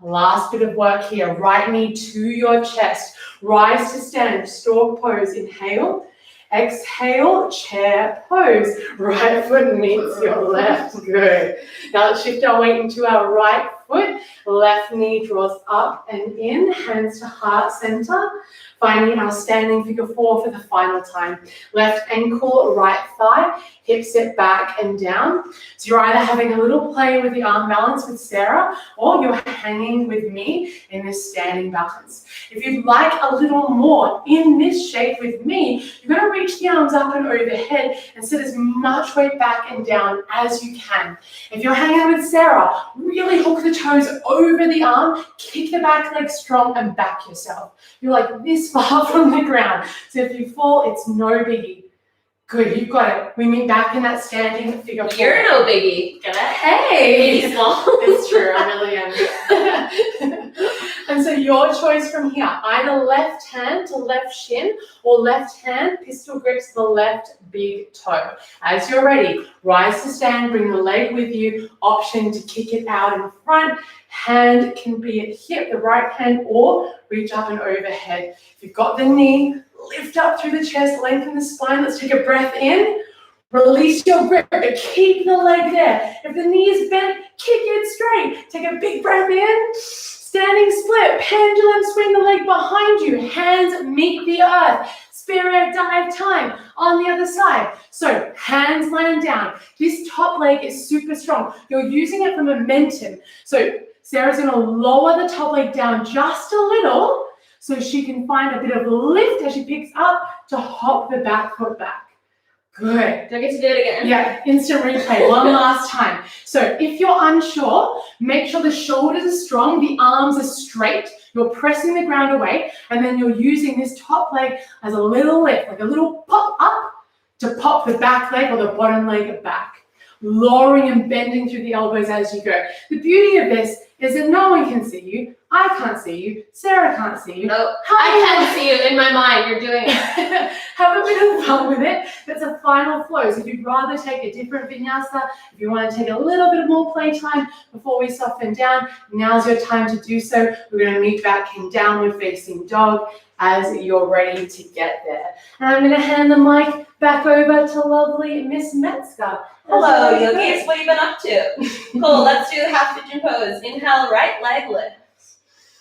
B: Last bit of work here. Right knee to your chest. Rise to stand. Stork pose. Inhale. Exhale, chair pose. Right foot meets your left. Good. Now let's shift our weight into our right foot. Left knee draws up and in. Hands to heart center. Finding our standing figure four for the final time. Left ankle, right thigh. Hip set back and down. So you're either having a little play with the arm balance with Sarah, or you're hanging with me in this standing balance. If you'd like a little more in this shape with me, you're going to reach the arms up and overhead and set as much weight back and down as you can. If you're hanging with Sarah, really hook the toes over the arm, kick the back leg strong and back yourself. You're like this far from the ground. So if you fall, it's no biggie. Good, you've got it. We meet back in that standing figure four.
A: You're no biggie.
B: Hey!
A: Small.
B: It's true, I really am. And so your choice from here, either left hand to left shin or left hand pistol grips the left big toe. As you're ready, rise to stand, bring the leg with you. Option to kick it out in front. Hand can be at hip, the right hand, or reach up and overhead. If you've got the knee, lift up through the chest, lengthen the spine. Let's take a breath in. Release your grip, but keep the leg there. If the knee is bent, kick it straight. Take a big breath in. Standing split, pendulum swing the leg behind you. Hands meet the earth. Spirit dive time on the other side. So hands lying down. This top leg is super strong. You're using it for momentum. So Sarah's going to lower the top leg down just a little so she can find a bit of lift as she picks up to hop the back foot back. Good.
A: Do I get to do it again?
B: Yeah, instant replay, one last time. So if you're unsure, make sure the shoulders are strong, the arms are straight, you're pressing the ground away, and then you're using this top leg as a little lift, like a little pop up to pop the back leg or the bottom leg back. Lowering and bending through the elbows as you go. The beauty of this is that no one can see you. I can't see you. Sarah can't see you.
A: No, I can see you in my mind. You're doing it.
B: Have a bit of fun with it. That's a final flow. So if you'd rather take a different vinyasa, if you want to take a little bit more playtime before we soften down, now's your time to do so. We're going to meet back in downward facing dog as you're ready to get there. And I'm going to hand the mic back over to lovely Miss Metzger.
C: Hello, yogis. What have you been up to? Cool. Let's do half pigeon pose. Inhale, right leg lifts.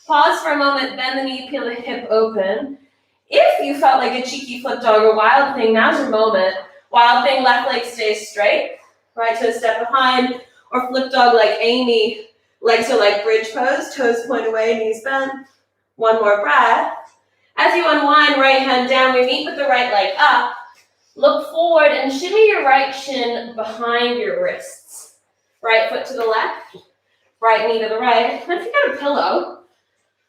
C: Pause for a moment, bend the knee, peel the hip open. If you felt like a cheeky flip dog or wild thing, now's your moment. Wild thing, left leg stays straight. right toes step behind, or flip dog like Amy. Legs are like bridge pose, toes point away, knees bend. One more breath. As you unwind, right hand down, we meet with the right leg up. Look forward and shimmy your right shin behind your wrists. Right foot to the left, right knee to the right. And if you got a pillow,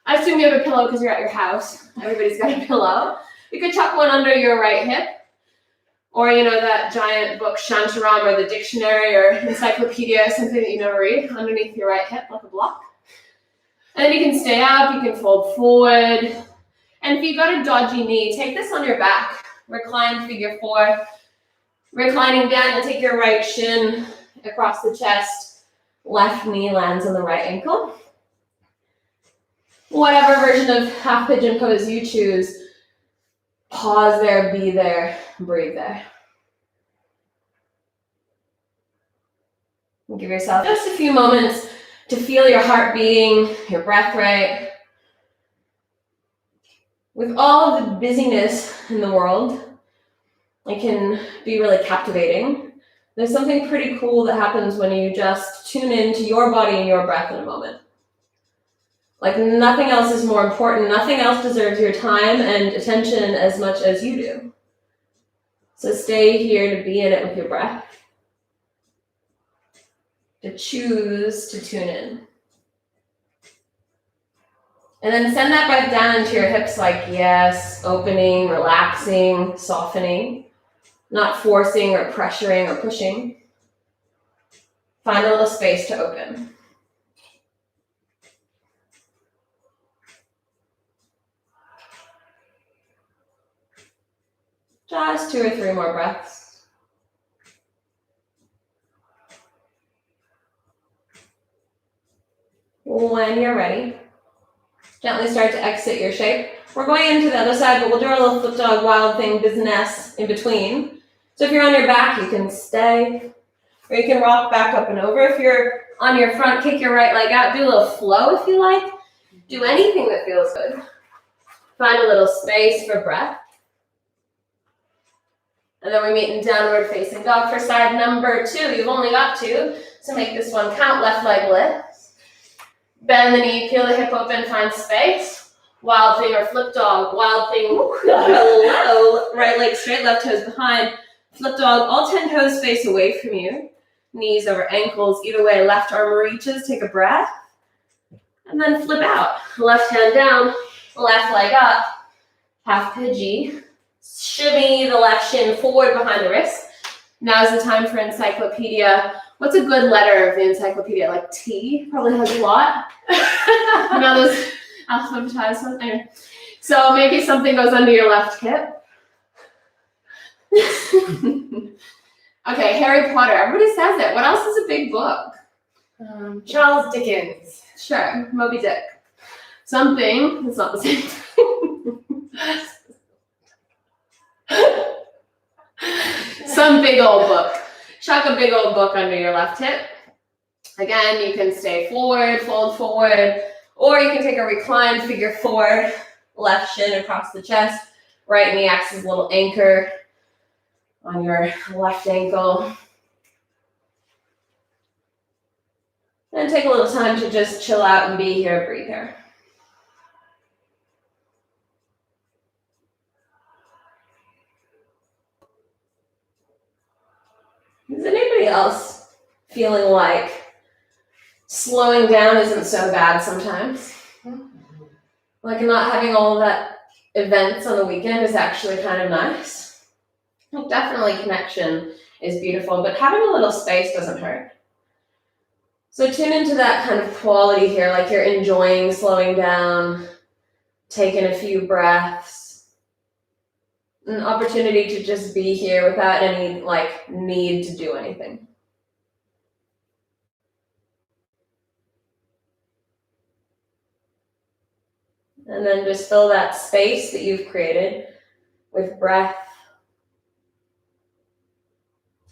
C: I assume you have a pillow because you're at your house. Everybody's got a pillow. You could tuck one under your right hip, or that giant book, Shantaram, or the dictionary or encyclopedia, or something that you never read, underneath your right hip like a block. And then you can stay up, you can fold forward. And if you've got a dodgy knee, take this on your back. Recline figure 4. Reclining down, you'll take your right shin across the chest. Left knee lands on the right ankle. Whatever version of half pigeon pose you choose, pause there, be there, breathe there. And give yourself just a few moments to feel your heart beating, your breath right. With all of the busyness in the world, it can be really captivating. There's something pretty cool that happens when you just tune into your body and your breath in a moment. Like nothing else is more important. Nothing else deserves your time and attention as much as you do. So stay here to be in it with your breath. To choose to tune in. And then send that breath down into your hips like yes, opening, relaxing, softening, not forcing or pressuring or pushing. Find a little space to open. Just 2 or 3 more breaths. When you're ready, gently start to exit your shape. We're going into the other side, but we'll do our little flip dog wild thing business in between. So if you're on your back, you can stay, or you can rock back up and over. If you're on your front, kick your right leg out. Do a little flow if you like. Do anything that feels good. Find a little space for breath. And then we meet in downward facing dog for side number 2. You've only got 2, so make this one count. Left leg lifts. Bend the knee, peel the hip open, find space. Wild thing or flip dog. Wild thing, hello. Right leg straight, left toes behind. Flip dog, all 10 toes face away from you. Knees over ankles, either way, left arm reaches, take a breath. And then flip out. Left hand down, left leg up. Half Pidgey. Shimmy the left shin forward behind the wrist. Now's the time for encyclopedia. What's a good letter of the encyclopedia? Like T? Probably has a lot. Those alphabetized ones. Anyway. So maybe something goes under your left hip. Okay, Harry Potter. Everybody says it. What else is a big book?
B: Charles Dickens.
A: Sure, Moby Dick. Something. It's not the same thing. Some big old book. Chuck a big old book under your left hip. Again, you can stay forward, fold forward, or you can take a reclined figure 4, left shin across the chest, right knee acts as a little anchor on your left ankle. And take a little time to just chill out and be here, breathe here. Is anybody else feeling like slowing down isn't so bad sometimes? Like not having all of that events on the weekend is actually kind of nice. Definitely connection is beautiful, but having a little space doesn't hurt. So tune into that kind of quality here, like you're enjoying slowing down, taking a few breaths. An opportunity to just be here without any need to do anything. And then just fill that space that you've created with breath.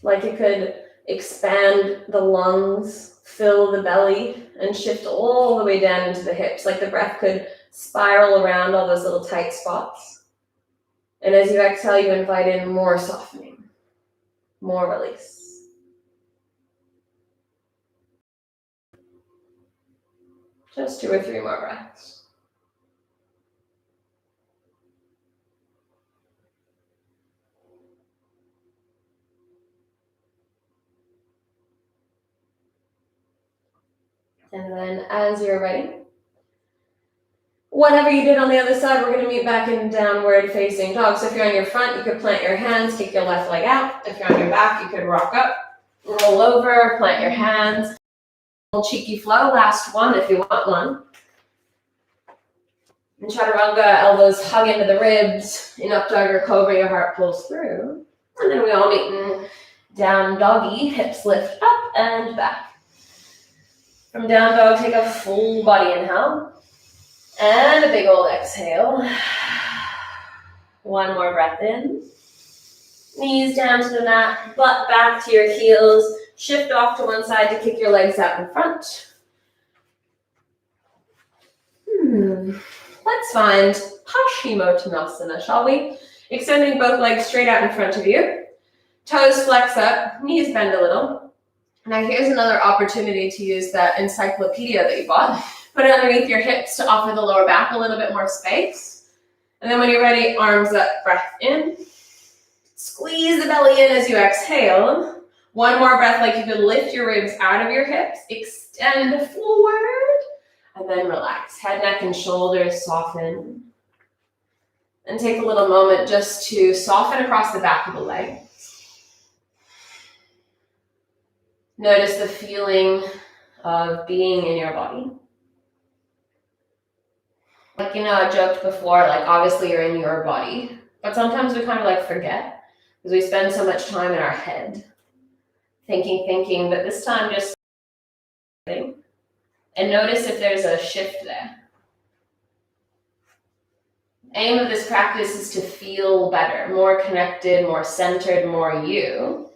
A: Like it could expand the lungs, fill the belly, and shift all the way down into the hips. Like the breath could spiral around all those little tight spots. And as you exhale, you invite in more softening, more release. Just 2 or 3 more breaths. And then as you're ready, whatever you did on the other side, we're going to meet back in downward facing dog. So if you're on your front, you could plant your hands, kick your left leg out. If you're on your back, you could rock up, roll over, plant your hands. A little cheeky flow, last one if you want one. And chaturanga, elbows hug into the ribs. In up dog or cobra, your heart pulls through. And then we all meet in down doggy, hips lift up and back. From down dog, take a full body inhale. And a big old exhale. One more breath in. Knees down to the mat, butt back to your heels. Shift off to one side to kick your legs out in front. Let's find Paschimottanasana, shall we? Extending both legs straight out in front of you. Toes flex up, knees bend a little. Now here's another opportunity to use that encyclopedia that you bought. Put it underneath your hips to offer the lower back a little bit more space. And then when you're ready, arms up, breath in. Squeeze the belly in as you exhale. One more breath, like you could lift your ribs out of your hips, extend forward, and then relax. Head, neck, and shoulders soften. And take a little moment just to soften across the back of the leg. Notice the feeling of being in your body. Like, I joked before, like, obviously you're in your body, but sometimes we kind of like forget because we spend so much time in our head thinking, but this time just think and notice if there's a shift there. Aim of this practice is to feel better, more connected, more centered, more you,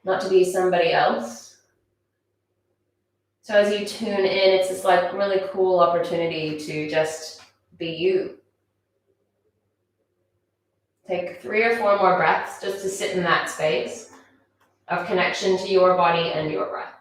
A: not to be somebody else. So as you tune in, it's this like really cool opportunity to just be you. Take 3 or 4 more breaths just to sit in that space of connection to your body and your breath.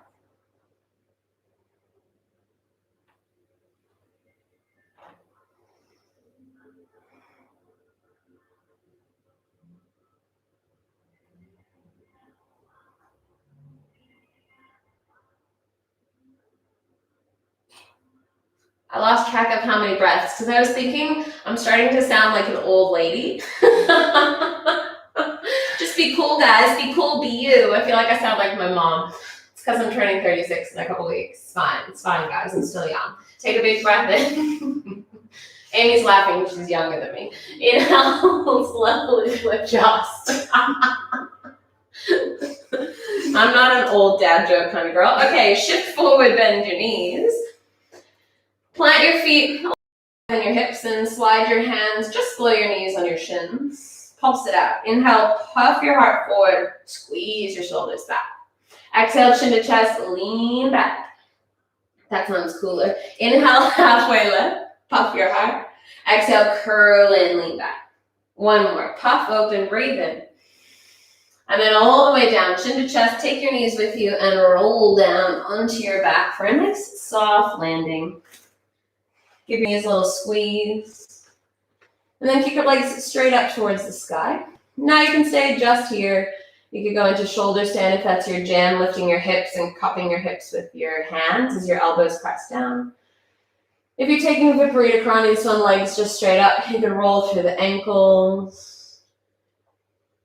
A: I lost track of how many breaths because I was thinking I'm starting to sound like an old lady. Just be cool, guys. Be cool, be you. I feel like I sound like my mom. It's because I'm turning 36 in a couple weeks. It's fine. It's fine, guys. I'm still young. Take a big breath in. Amy's laughing. She's younger than me. Inhale, slowly adjust. I'm not an old dad joke kind of girl. Okay, shift forward, bend your knees. Plant your feet on your hips and slide your hands just below your knees on your shins. Pulse it out. Inhale, puff your heart forward. Squeeze your shoulders back. Exhale, chin to chest, lean back. That sounds cooler. Inhale, halfway lift. Puff your heart. Exhale, curl in, lean back. One more. Puff, open, breathe in. And then all the way down, chin to chest. Take your knees with you and roll down onto your back for a nice soft landing. Give your knees a little squeeze. And then kick your legs straight up towards the sky. Now you can stay just here. You could go into shoulder stand if that's your jam, lifting your hips and cupping your hips with your hands as your elbows press down. If you're taking Viparita Karani, swim legs just straight up. You can roll through the ankles.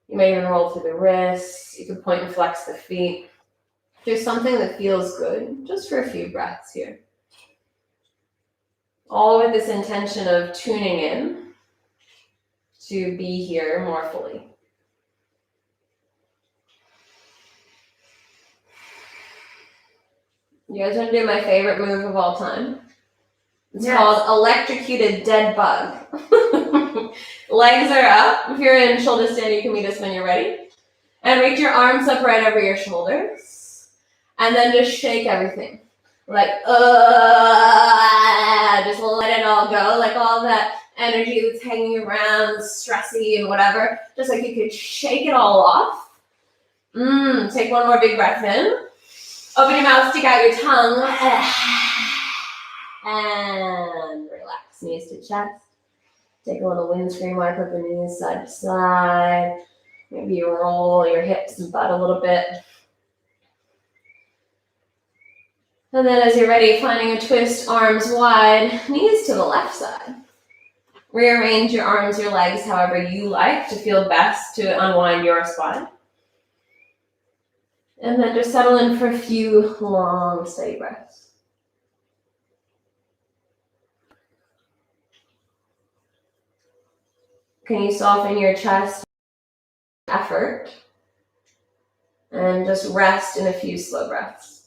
A: You may even roll through the wrists. You can point and flex the feet. Do something that feels good, just for a few breaths here. All with this intention of tuning in to be here more fully. You guys want to do my favorite move of all time? It's called electrocuted dead bug. Legs are up. If you're in shoulder stand, you can meet us when you're ready. And reach your arms up right over your shoulders. And then just shake everything. Like, just let it all go. Like all that energy that's hanging around, stressy and whatever. Just like you could shake it all off. Take one more big breath in. Open your mouth, stick out your tongue.
C: And relax, knees to chest. Take a little windscreen wiper up the knees side to side. Maybe you roll your hips and butt a little bit. And then as you're ready, finding a twist, arms wide, knees to the left side. Rearrange your arms, your legs, however you like to feel best to unwind your spine. And then just settle in for a few long, steady breaths. Can you soften your chest? Effort. And just rest in a few slow breaths.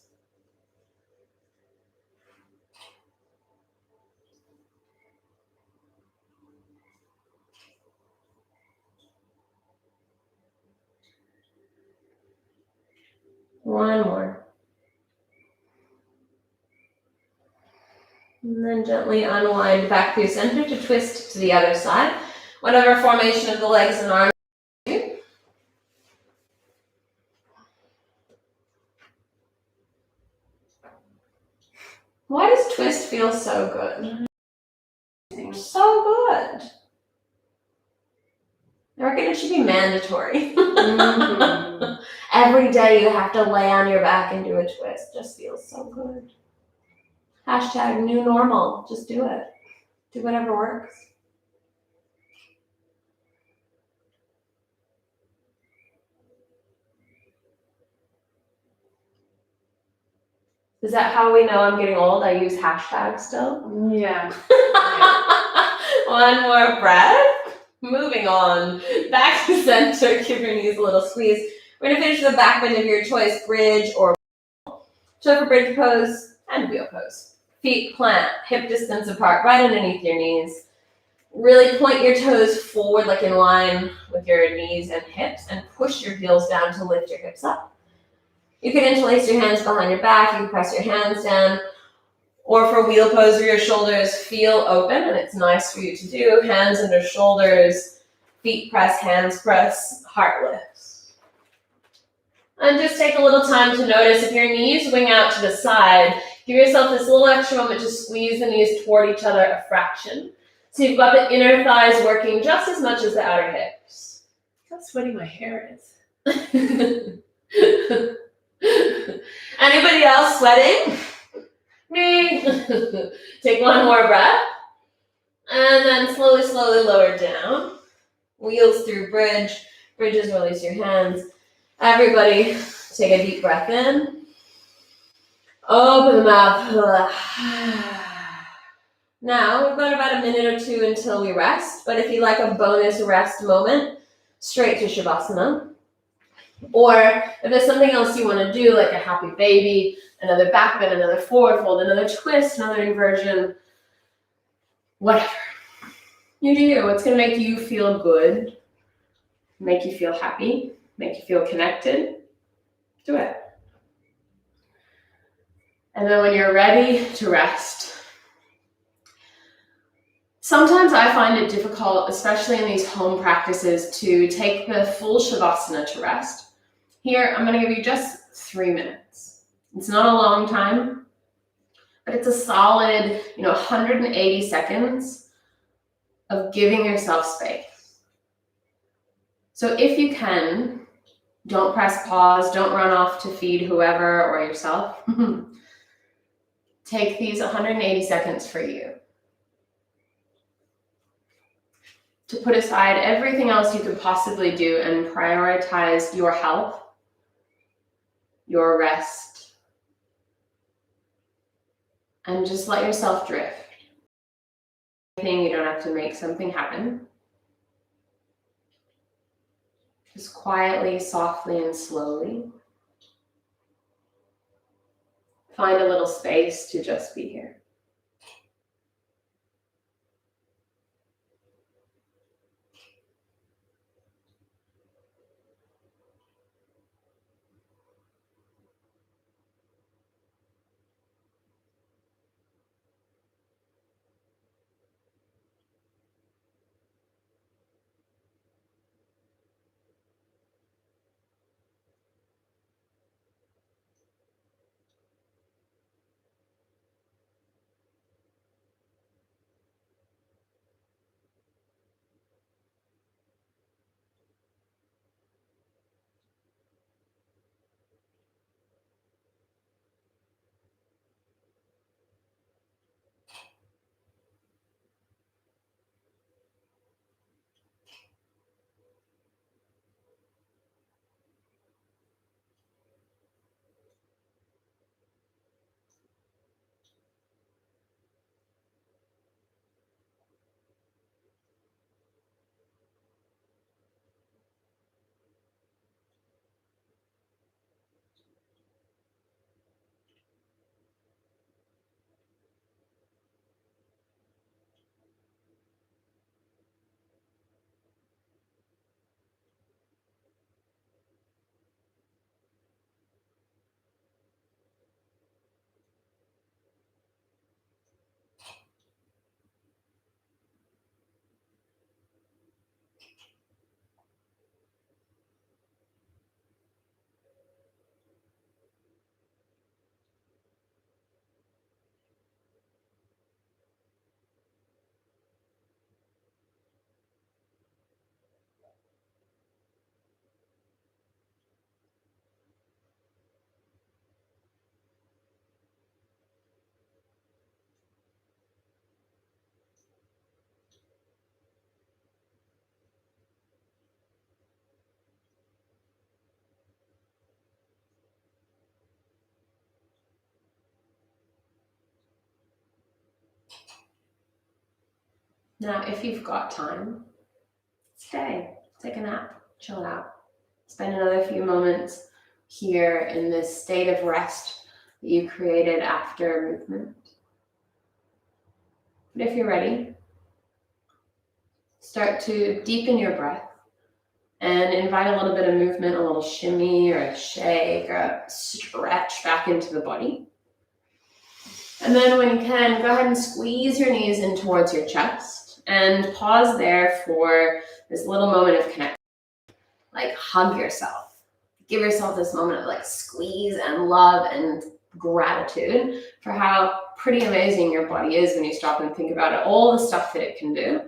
C: One more. And then gently unwind back through center to twist to the other side. Whatever formation of the legs and arms. Why does twist feel so good? So good. I reckon it should be mandatory.
B: Mm-hmm.
C: Every day you have to lay on your back and do a twist. Just feels so good. Hashtag new normal. Just do it. Do whatever works. Is that how we know I'm getting old? I use hashtags still.
B: Yeah.
C: One more breath. Moving on. Back to center. Give your knees a little squeeze. We're going to finish the back bend of your choice. Bridge or wheel. So for bridge pose and wheel pose. Feet plant, hip distance apart, right underneath your knees. Really point your toes forward, like in line with your knees and hips, and push your heels down to lift your hips up. You can interlace your hands behind your back. You can press your hands down. Or for wheel pose where your shoulders feel open, and it's nice for you to do. Hands under shoulders, feet press, hands press, heart lifts. And just take a little time to notice if your knees wing out to the side. Give yourself this little extra moment to squeeze the knees toward each other a fraction. So you've got the inner thighs working just as much as the outer hips.
B: How sweaty my hair is.
C: Anybody else sweating? Me. Take one more breath. And then slowly, slowly lower down. Wheels through bridge. Bridges, release your hands. Everybody, take a deep breath in. Open the mouth. Now, we've got about a minute or two until we rest, but if you like a bonus rest moment, straight to Shavasana. Or if there's something else you want to do, like a happy baby, another back bend, another forward fold, another twist, another inversion, whatever. You do you. What's going to make you feel good, make you feel happy, make you feel connected. Do it. And then when you're ready to rest, sometimes I find it difficult, especially in these home practices, to take the full Shavasana to rest. Here, I'm going to give you just 3 minutes. It's not a long time, but it's a solid, 180 seconds of giving yourself space. So if you can, don't press pause, don't run off to feed whoever or yourself. Take these 180 seconds for you. To put aside everything else you could possibly do and prioritize your health, your rest, and just let yourself drift. You don't have to make something happen. Just quietly, softly, and slowly find a little space to just be here.
A: Now, if you've got time, stay, take a nap, chill out. Spend another few moments here in this state of rest that you created after movement. But if you're ready, start to deepen your breath and invite a little bit of movement, a little shimmy or a shake or a stretch back into the body. And then when you can, go ahead and squeeze your knees in towards your chest and pause there for this little moment of connection. Like hug yourself. Give yourself this moment of like squeeze and love and gratitude for how pretty amazing your body is when you stop and think about it, all the stuff that it can do.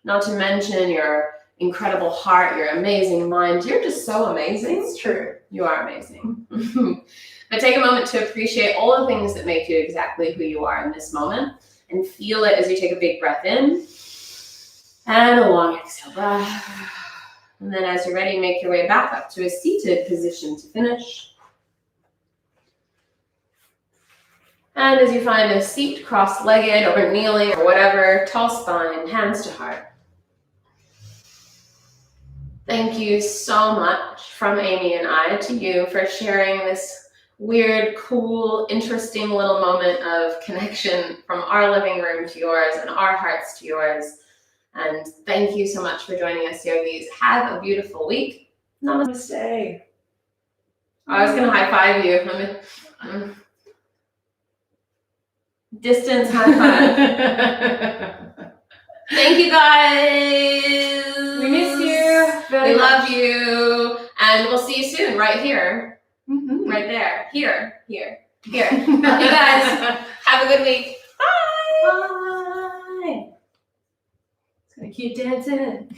A: Not to mention your incredible heart, your amazing mind. You're just so amazing.
B: It's true.
A: You are amazing. But take a moment to appreciate all the things that make you exactly who you are in this moment and feel it as you take a big breath in and a long exhale breath. And then as you're ready, make your way back up to a seated position to finish. And as you find a seat, cross-legged or kneeling or whatever, tall spine, hands to heart. Thank you so much from Amy and I to you for sharing this weird, cool, interesting little moment of connection from our living room to yours and our hearts to yours. And thank you so much for joining us, yogis. Have a beautiful week. Namaste. I was going to high five you. Distance high five. Thank you guys.
B: We miss you.
A: We love you. And we'll see you soon right here.
B: Mm-hmm.
A: Right there. Here. Love you guys. Have a good week. Bye.
B: Bye. It's gonna keep dancing.